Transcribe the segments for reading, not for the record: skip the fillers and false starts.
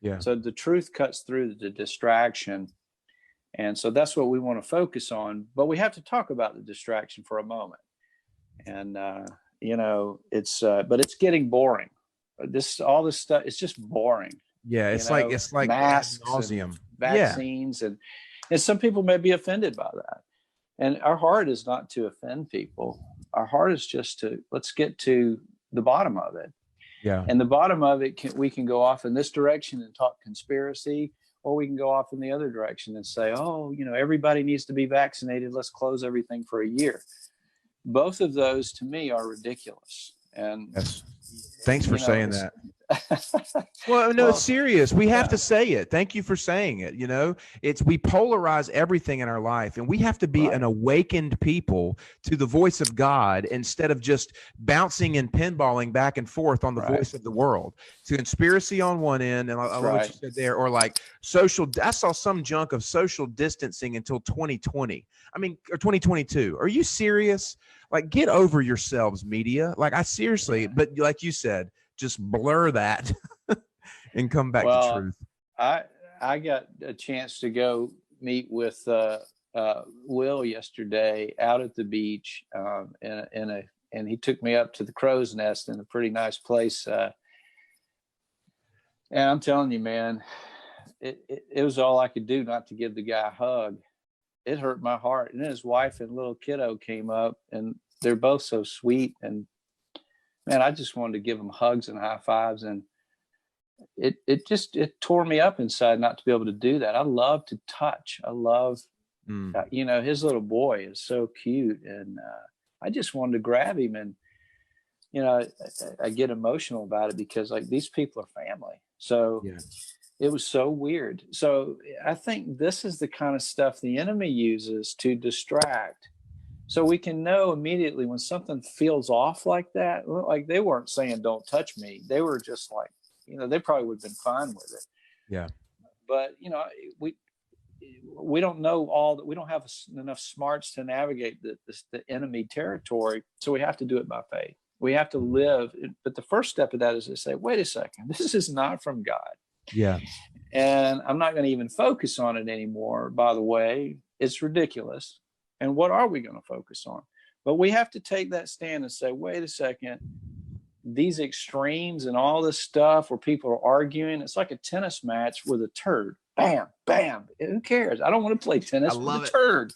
Yeah. So the truth cuts through the distraction. And so that's what we want to focus on. But we have to talk about the distraction for a moment. And, but it's getting boring. All this stuff, it's just boring. Yeah. It's like ad Masks and nauseum. vaccines. And some people may be offended by that. And our heart is not to offend people. Our heart is just let's get to the bottom of it. Yeah. And the bottom of it, we can go off in this direction and talk conspiracy, or we can go off in the other direction and say, everybody needs to be vaccinated. Let's close everything for a year. Both of those to me are ridiculous. And yes. Thanks for saying that. Well, no, it's serious. We have to say it. Thank you for saying it. We polarize everything in our life, and we have to be an awakened people to the voice of God instead of just bouncing and pinballing back and forth on the voice of the world. To conspiracy on one end, and I love what you said there, or like social. I saw some junk of social distancing until 2020. Or 2022. Are you serious? Like, get over yourselves, media. Like, I seriously, but like you said, just blur that and come back to truth. I got a chance to go meet with Will yesterday out at the beach, and he took me up to the Crow's Nest in a pretty nice place. And I'm telling you, man, it was all I could do not to give the guy a hug. It hurt my heart. And then his wife and little kiddo came up, and they're both so sweet. And man, I just wanted to give them hugs and high fives. And it tore me up inside not to be able to do that. I love to touch. I love, his little boy is so cute. And I just wanted to grab him. And, I get emotional about it because like these people are family. So it was so weird. So I think this is the kind of stuff the enemy uses to distract. So we can know immediately when something feels off like that. Like they weren't saying, don't touch me. They were just like, they probably would have been fine with it. Yeah. But, we don't know all that. We don't have enough smarts to navigate the enemy territory. So we have to do it by faith. We have to live. But the first step of that is to say, wait a second, this is not from God. Yeah. And I'm not going to even focus on it anymore. By the way, it's ridiculous. And what are we going to focus on? But we have to take that stand and say, wait a second, these extremes and all this stuff where people are arguing, it's like a tennis match with a turd. Bam, bam. Who cares? I don't want to play tennis with a turd.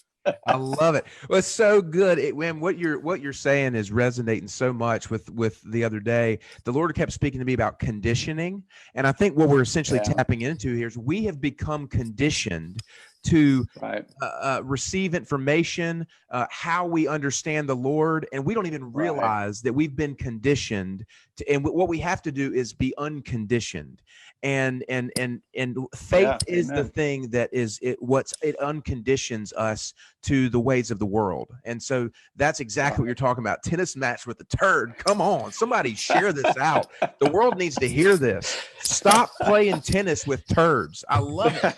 I love it. Well, it's so good. What you're saying is resonating so much with the other day. The Lord kept speaking to me about conditioning. And I think what we're essentially tapping into here is we have become conditioned to receive information, how we understand the Lord, and we don't even realize that we've been conditioned to, and what we have to do is be unconditioned. And faith is the thing that is it unconditions us to the ways of the world. And so that's exactly what you're talking about. Tennis match with the turd. Come on, somebody share this out. The world needs to hear this. Stop playing tennis with turds. I love it.